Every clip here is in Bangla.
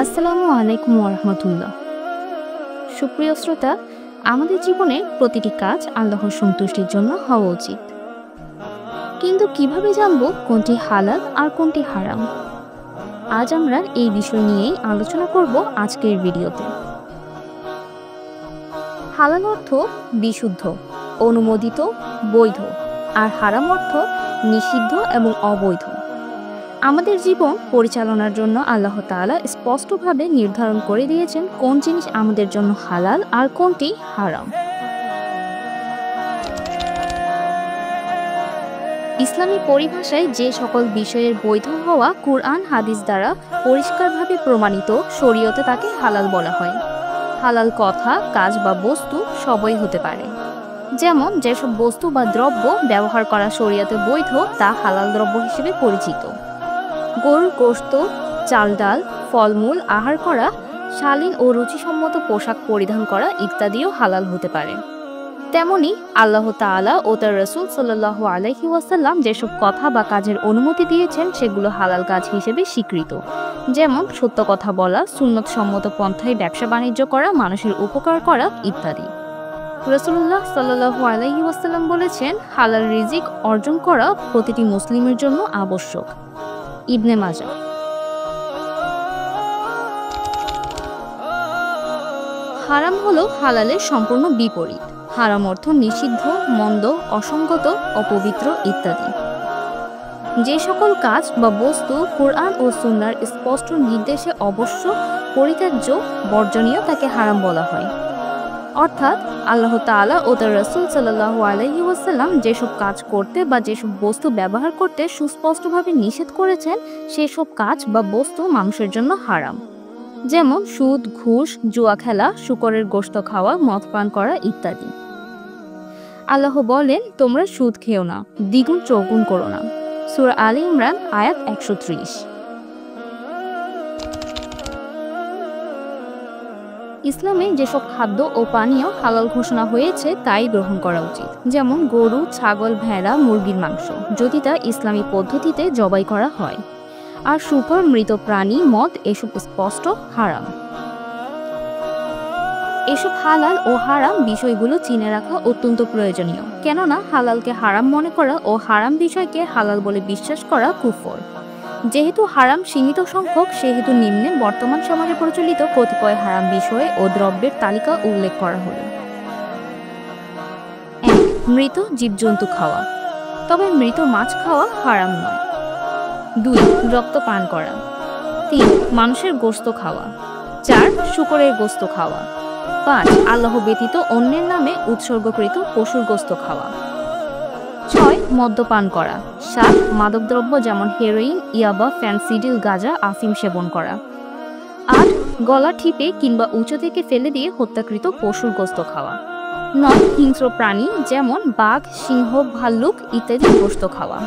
আসসালামু আলাইকুম ওয়া রাহমাতুল্লাহ। সুপ্রিয় শ্রোতা, আমাদের জীবনে প্রতিটি কাজ আল্লাহর সন্তুষ্টির জন্য হওয়া উচিত। কিন্তু কিভাবে জানবো কোনটি হালাল আর কোনটি হারাম? আজ আমরা এই বিষয় নিয়েই আলোচনা করব আজকের ভিডিওতে। হালাল অর্থ বিশুদ্ধ, অনুমোদিত, বৈধ, আর হারাম অর্থ নিষিদ্ধ এবং অবৈধ। আমাদের জীবন পরিচালনার জন্য আল্লাহ তাআলা স্পষ্টভাবে নির্ধারণ করে দিয়েছেন কোন জিনিস আমাদের জন্য হালাল আর কোনটি হারাম। ইসলামী পরিভাষায় যে সকল বিষয়ের বৈধ হওয়া কুরআন হাদিস দ্বারা পরিষ্কারভাবে প্রমাণিত, শরীয়তে তাকে হালাল বলা হয়। হালাল কথা, কাজ বা বস্তু সবই হতে পারে। যেমন যেসব বস্তু বা দ্রব্য ব্যবহার করা শরীয়তে বৈধ তা হালাল দ্রব্য হিসেবে পরিচিত। গরুর গোশত, চাল ডাল, ফলমূল আহার করা, শালীন ও রুচিসম্মত পোশাক পরিধান করা ইত্যাদিও হালাল হতে পারে। তেমনি আল্লাহ তাআলা ও তার রাসূল সাল্লাল্লাহু আলাইহি ওয়াসাল্লাম যেসব কথা বা কাজের অনুমতি দিয়েছেন সেগুলো হালাল কাজ হিসেবে স্বীকৃত। যেমন সত্য কথা বলা, সুন্নত সম্মত পন্থায় ব্যবসা বাণিজ্য করা, মানুষের উপকার করা ইত্যাদি। রাসূলুল্লাহ সাল্লাল্লাহু আলাইহি ওয়াসাল্লাম বলেছেন, হালাল রিজিক অর্জন করা প্রতিটি মুসলিমের জন্য আবশ্যক। ইবনে মাজাহ। হারাম হলো হালালের সম্পূর্ণ বিপরীত। হারাম অর্থ নিষিদ্ধ, মন্দ, অসঙ্গত, অপবিত্র ইত্যাদি। যে সকল কাজ বা বস্তু কুরআন ও সুন্নাহর স্পষ্ট নির্দেশে অবশ্য পরিত্যাজ্য, বর্জনীয় তাকে হারাম বলা হয়। অর্থাৎ আল্লাহ তাআলা ও তার রাসূল সাল্লাল্লাহু আলাইহি ওয়াসাল্লাম যেসব কাজ করতে বা যেসব বস্তু ব্যবহার করতে সুস্পষ্টভাবে নিষেধ করেছেন সেসব কাজ বা বস্তু মানুষের জন্য হারাম। যেমন সুদ, ঘুষ, জুয়া খেলা, শূকরের গোশত খাওয়া, মদ পান করা ইত্যাদি। আল্লাহ বলেন, তোমরা সুদ খেও না, দ্বিগুণ চৌগুণ করো না। সূরা আলী ইমরান আয়াত 130। ইসলামে যেসব খাদ্য ও পানীয় হালাল ঘোষণা হয়েছে তাই গ্রহণ করা উচিত। যেমন গরু, ছাগল, ভেড়া, মুরগির মাংস, যদি তা ইসলামী পদ্ধতিতে জবাই করা হয়। আর শূকর, মৃত প্রাণী, মদ এসব স্পষ্ট হারাম। এসব হালাল ও হারাম বিষয়গুলো চিনে রাখা অত্যন্ত প্রয়োজনীয়। কেননা হালালকে হারাম মনে করা ও হারাম বিষয়কে হালাল বলে বিশ্বাস করা কুফর। যেহেতু হারাম সীমিত সংখ্যক, সেহেতু নিম্নে বর্তমান সমাজে প্রচলিত কতিপয় হারাম বিষয় ও দ্রব্যের তালিকা উল্লেখ করা হলো। ১. মৃত জীবজন্তু খাওয়া, তবে মৃত মাছ খাওয়া হারাম নয়। ২. রক্ত পান করা। ৩. মানুষের গোশত খাওয়া। ৪. শূকরের গোশত খাওয়া। ৫. আল্লাহ ব্যতীত অন্যের নামে উৎসর্গকৃত পশুর গোশত খাওয়া। ৬. মদ্যপান করা। ৭. মাদকদ্রব্য যেমন হেরোইন, ইয়াবা, ফেনসিডিল, গাঁজা, আফিম সেবন করা। ৮. গলা টিপে কিংবা উঁচু থেকে ফেলে দিয়ে হত্যাকৃত পশুর গোশত খাওয়া। ৯. হিংস্র প্রাণী যেমন বাঘ, সিংহ, ভাল্লুক ইত্যাদির গোশত খাওয়া।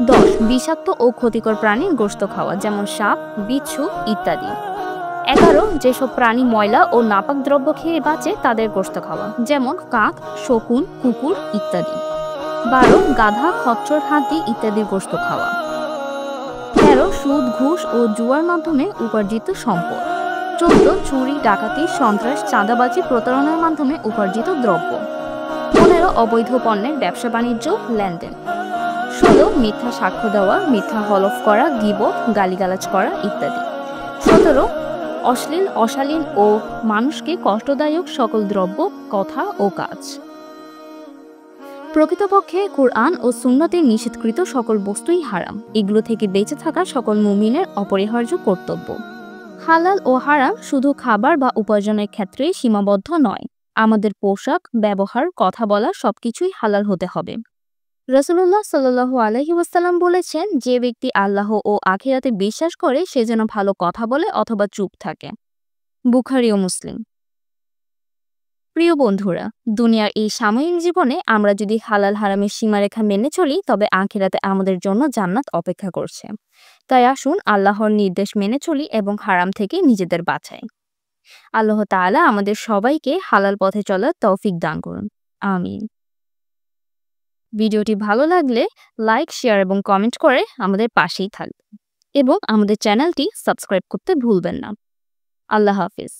১০. বিষাক্ত ও ক্ষতিকর প্রাণীর গোশত খাওয়া, যেমন সাপ, বিচ্ছু ইত্যাদি। ১১. যেসব প্রাণী ময়লা ও নাপাক দ্রব্য খেয়ে বাঁচে তাদের গোশত খাওয়া, যেমন কাক, শকুন, কুকুর ইত্যাদি। ১২. গাধা, খচ্চর, হাতি ইত্যাদির গোশত খাওয়া। ১৩. সুদ, ঘুষ ও জুয়ার মাধ্যমে উপার্জিত সম্পদ। ১৪. চুরি, ডাকাতি, সন্ত্রাস, চাঁদাবাজি, প্রতারণার মাধ্যমে উপার্জিত দ্রব্য। ১৫. অবৈধ পণ্যের ব্যবসা বাণিজ্য, লেনদেন। ১৬. মিথ্যা সাক্ষ্য দেওয়া, মিথ্যা হলফ করা, গীবত, গালিগালাজ করা ইত্যাদি। ১৭. অশ্লীল, অশালীন ও মানুষকে কষ্টদায়ক সকল দ্রব্য, কথা ও কাজ। প্রকৃতপক্ষে কুরআন ও সুন্নতে নিষেধকৃত সকল বস্তুই হারাম। এগুলো থেকে বেঁচে থাকা সকল মুমিনের অপরিহার্য কর্তব্য। হালাল ও হারাম শুধু খাবার বা উপার্জনের ক্ষেত্রেই সীমাবদ্ধ নয়। আমাদের পোশাক, ব্যবহার, কথা বলা সবকিছুই হালাল হতে হবে। রাসূলুল্লাহ সাল্লাল্লাহু আলাইহি ওয়াসাল্লাম বলেছেন, যে ব্যক্তি আল্লাহ ও আখিরাতে বিশ্বাস করে সে যেন ভালো কথা বলে অথবা চুপ থাকে। বুখারী ও মুসলিম। প্রিয় বন্ধুরা, দুনিয়ার এই সাময়িক জীবনে আমরা যদি হালাল হারামের সীমারেখা মেনে চলি তবে আখিরাতে আমাদের জন্য জান্নাত অপেক্ষা করছে। তাই আসুন আল্লাহর নির্দেশ মেনে চলি এবং হারাম থেকে নিজেদের বাঁচাই। আল্লাহ তাআলা আমাদের সবাইকে হালাল পথে চলার তৌফিক দান করুন। আমিন। ভিডিওটি ভালো লাগলে লাইক, শেয়ার এবং কমেন্ট করে আমাদের পাশেই থাকবেন এবং আমাদের চ্যানেলটি সাবস্ক্রাইব করতে ভুলবেন না। আল্লাহ হাফিজ।